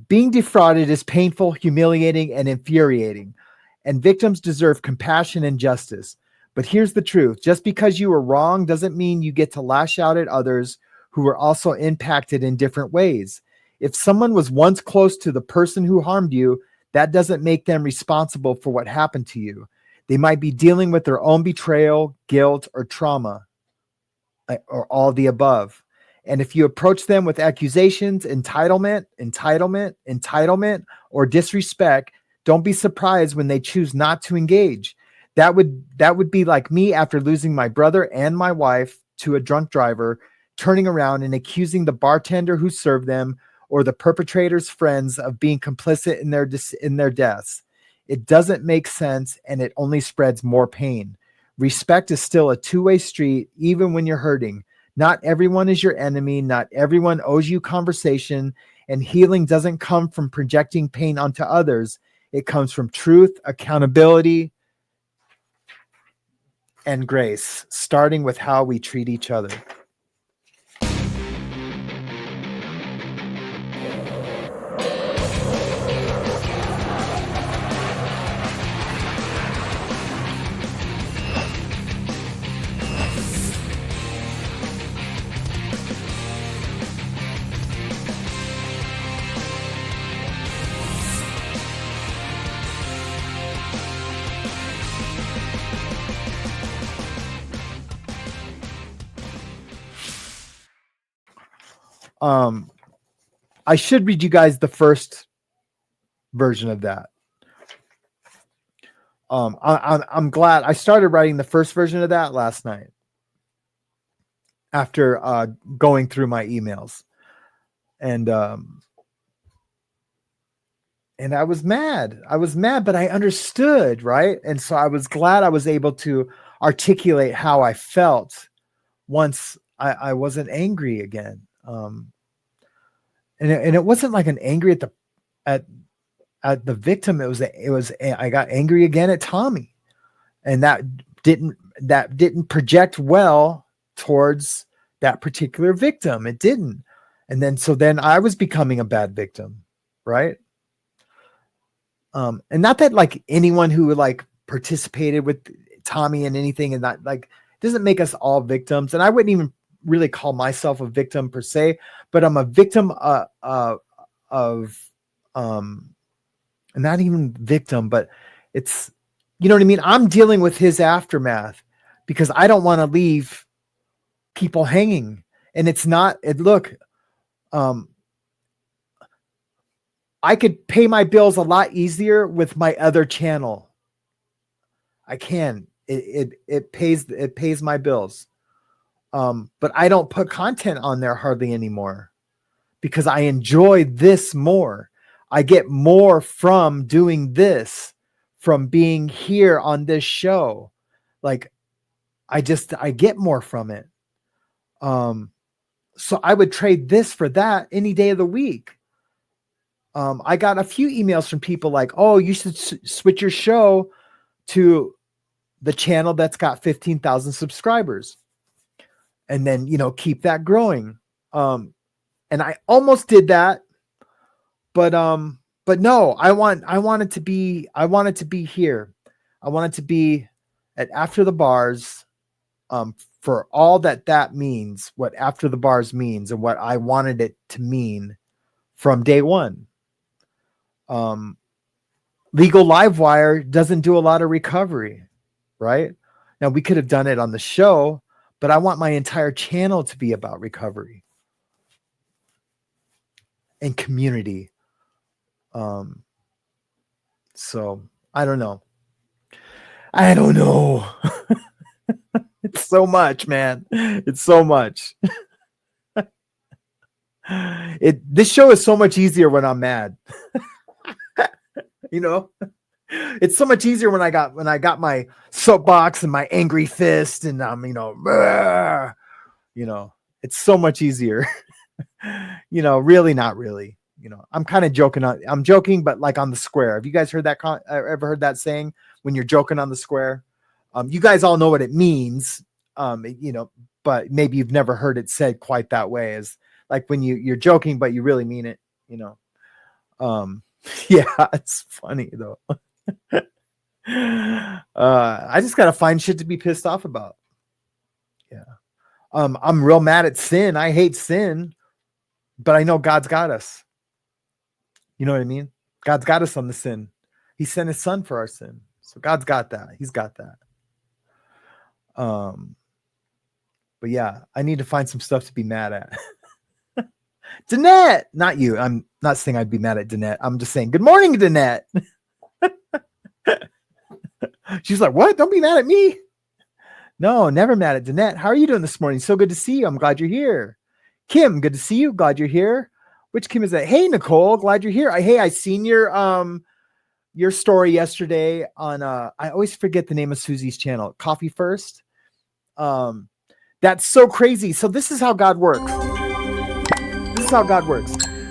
Being defrauded is painful, humiliating, and infuriating, and victims deserve compassion and justice. But here's the truth. Just because you were wrong doesn't mean you get to lash out at others who were also impacted in different ways. If someone was once close to the person who harmed you, that doesn't make them responsible for what happened to you. They might be dealing with their own betrayal, guilt, or trauma, or all the above. And if you approach them with accusations, entitlement, or disrespect, don't be surprised when they choose not to engage. That would be like me after losing my brother and my wife to a drunk driver, turning around and accusing the bartender who served them or the perpetrator's friends of being complicit in their deaths. It doesn't make sense, and it only spreads more pain. Respect is still a two-way street, even when you're hurting. Not everyone is your enemy. Not everyone owes you conversation, and healing doesn't come from projecting pain onto others. It comes from truth, accountability, and grace, starting with how we treat each other. I should read you guys the first version of that. I'm glad I started writing the first version of that last night after going through my emails, and I was mad. But I understood, right? And so I was glad I was able to articulate how I felt once I wasn't angry again. And it wasn't like an angry at the victim. It was I got angry again at Tommy, and that didn't project well towards that particular victim. It didn't. And then I was becoming a bad victim, right? And not that like anyone who like participated with Tommy in anything, and that like doesn't make us all victims. And I wouldn't even really call myself a victim per se, but I'm a victim of not even victim, but it's, you know what I mean? I'm dealing with his aftermath because I don't want to leave people hanging. And it's not, I could pay my bills a lot easier with my other channel. I can. It pays my bills. But I don't put content on there hardly anymore because I enjoy this more. I get more from doing this, from being here on this show. Like I get more from it. So I would trade this for that any day of the week. I got a few emails from people like, oh, you should switch your show to the channel that's got 15,000 subscribers. And then, keep that growing. And I almost did that, but no, I want it to be here. I want it to be at After the Bars, for all that means, what After the Bars means and what I wanted it to mean from day one. Legal Livewire doesn't do a lot of recovery, right? Now we could have done it on the show, but I want my entire channel to be about recovery and community. So I don't know. It's so much, man. It's so much. This show is so much easier when I'm mad. It's so much easier when I got my soapbox and my angry fist and I'm, it's so much easier. Really not really. I'm kind of joking. I'm joking, but like on the square. Have you guys heard that? Ever heard that saying when you're joking on the square? You guys all know what it means, but maybe you've never heard it said quite that way, as like when you're joking, but you really mean it, Yeah, it's funny though. I just gotta find shit to be pissed off about. Yeah. I'm real mad at sin. I hate sin, but I know God's got us. You know what I mean? God's got us on the sin. He sent his son for our sin. So God's got that. He's got that. But yeah, I need to find some stuff to be mad at. Danette, not you. I'm not saying I'd be mad at Danette. I'm just saying, good morning, Danette. She's like, what? Don't be mad at me. No, never mad at Danette. How are you doing this morning? So good to see you. I'm glad you're here. Kim, good to see you. Glad you're here. Which Kim is that? Hey, Nicole, glad you're here. I seen your story yesterday on I always forget the name of Susie's channel, Coffee First. That's so crazy. So this is how God works.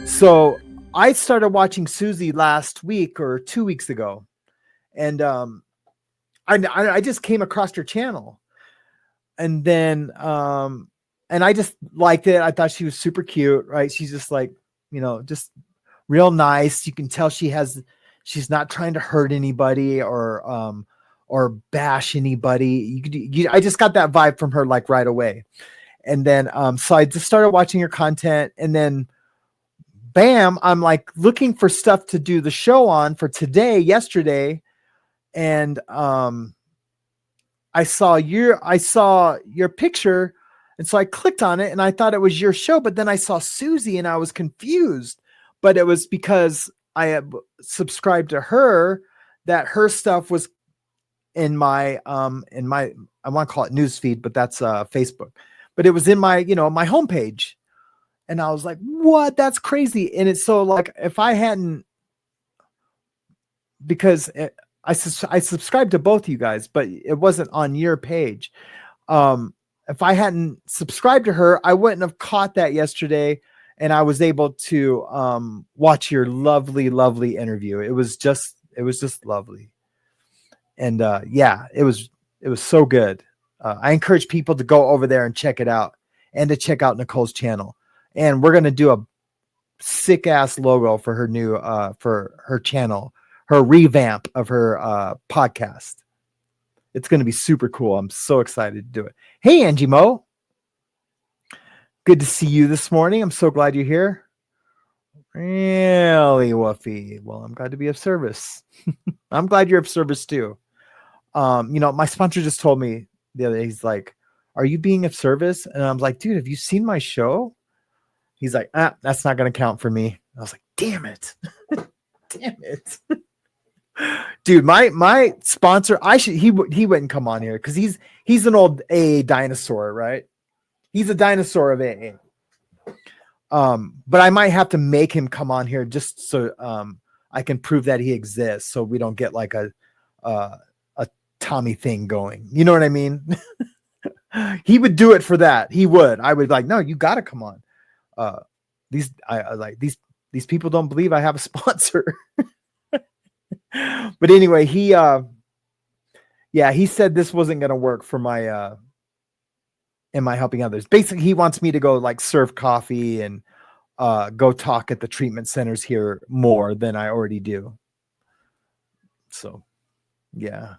So I started watching Susie last week or 2 weeks ago, and I just came across her channel, and then and I just liked it. I thought she was super cute, right? She's just like, just real nice. You can tell she's not trying to hurt anybody or bash anybody. I just got that vibe from her like right away. And then, so I just started watching her content, and then bam, I'm like looking for stuff to do the show on for yesterday. And, I saw your picture. And so I clicked on it and I thought it was your show, but then I saw Susie and I was confused, but it was because I had subscribed to her, that her stuff was in my, I want to call it newsfeed, but that's Facebook, but it was in my, my homepage. And I was like, what? That's crazy. And it's so like, if I hadn't, because I subscribed to both you guys, but it wasn't on your page. If I hadn't subscribed to her, I wouldn't have caught that yesterday. And I was able to watch your lovely, lovely interview. It was just lovely. And yeah, it was so good. I encourage people to go over there and check it out, and to check out Nicole's channel. And we're going to do a sick ass logo for her new, for her channel, her revamp of her podcast. It's going to be super cool. I'm so excited to do it. Hey, Angie Mo. Good to see you this morning. I'm so glad you're here. Really, Woofy. Well, I'm glad to be of service. I'm glad you're of service too. My sponsor just told me the other day, he's like, are you being of service? And I'm like, dude, have you seen my show? He's like, that's not going to count for me. I was like, damn it. Dude, my sponsor, he wouldn't come on here because he's an old AA dinosaur, right? He's a dinosaur of AA. But I might have to make him come on here just so I can prove that he exists, so we don't get like a Tommy thing going. You know what I mean? He would do it for that. He would. I would be like, no, you got to come on. These people don't believe I have a sponsor. But anyway, he said this wasn't going to work for my in my helping others. Basically, he wants me to go like serve coffee and go talk at the treatment centers here more than I already do. So, yeah.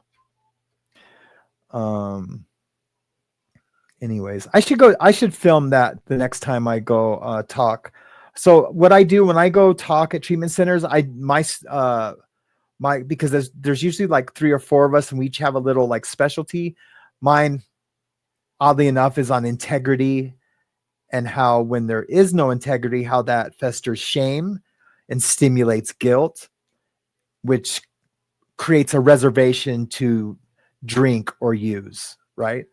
Anyways, I should film that the next time I go talk. So what I do when I go talk at treatment centers, because there's usually like 3 or 4 of us and we each have a little like specialty. Mine, oddly enough, is on integrity, and how when there is no integrity, how that festers shame and stimulates guilt, which creates a reservation to drink or use, right?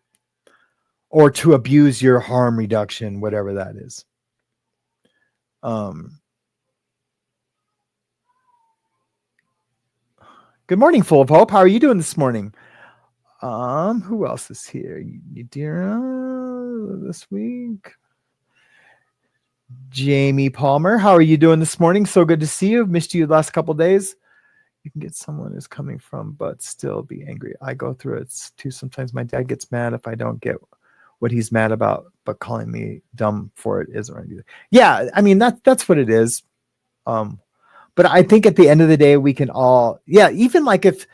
Or to abuse your harm reduction, whatever that is. Good morning, Full of Hope. How are you doing this morning? Who else is here? Yadira this week. Jamie Palmer, how are you doing this morning? So good to see you. Missed you the last couple of days. You can get someone who's coming from, but still be angry. I go through it too. Sometimes my dad gets mad if I don't get what he's mad about, but calling me dumb for it isn't right either. Yeah, I mean that's what it is. But I think at the end of the day, we can all, yeah, even if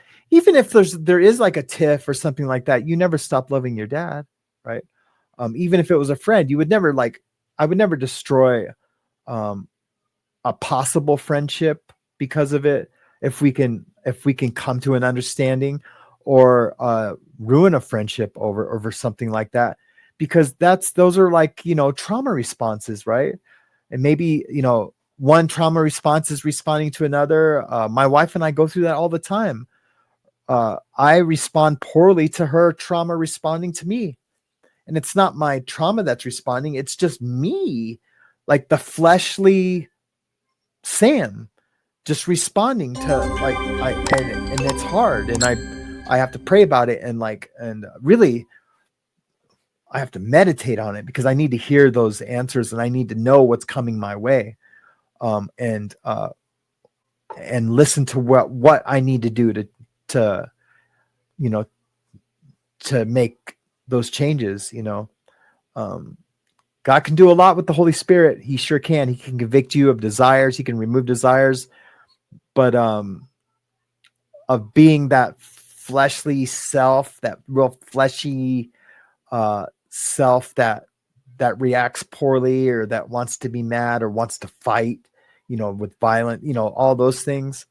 there is like a tiff or something like that, you never stop loving your dad, right? Even if it was a friend, I would never destroy um, a possible friendship because of it. If we can come to an understanding, or ruin a friendship over something like that, because those are like, trauma responses, right? And maybe, one trauma response is responding to another. My wife and I go through that all the time. I respond poorly to her trauma responding to me. And it's not my trauma that's responding. It's just me, like the fleshly Sam, just responding to and it's hard. And I have to pray about it, and really I have to meditate on it, because I need to hear those answers, and I need to know what's coming my way. And listen to what I need to do to to make those changes. God can do a lot with the Holy Spirit. He sure can. He can convict you of desires. He can remove desires, but of being that fleshly self, that real fleshy self that reacts poorly, or that wants to be mad, or wants to fight, with violent, all those things,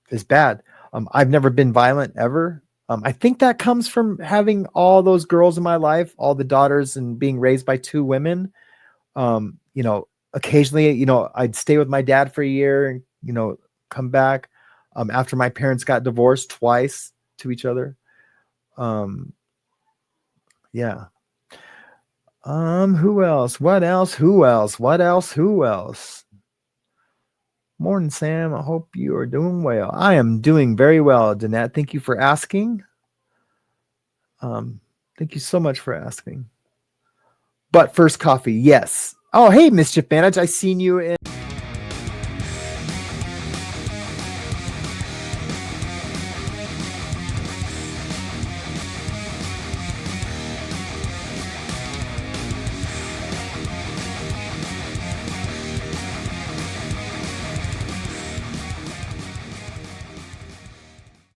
is bad. I've never been violent ever. I think that comes from having all those girls in my life, all the daughters, and being raised by two women. Occasionally, I'd stay with my dad for a year and, come back after my parents got divorced twice to each other. Yeah. Who else? What else? Who else? What else? Who else? Morning, Sam. I hope you are doing well. I am doing very well, Danette. Thank you for asking. Thank you so much for asking. But first coffee, yes. Oh, hey, Mischief Manage. I seen you in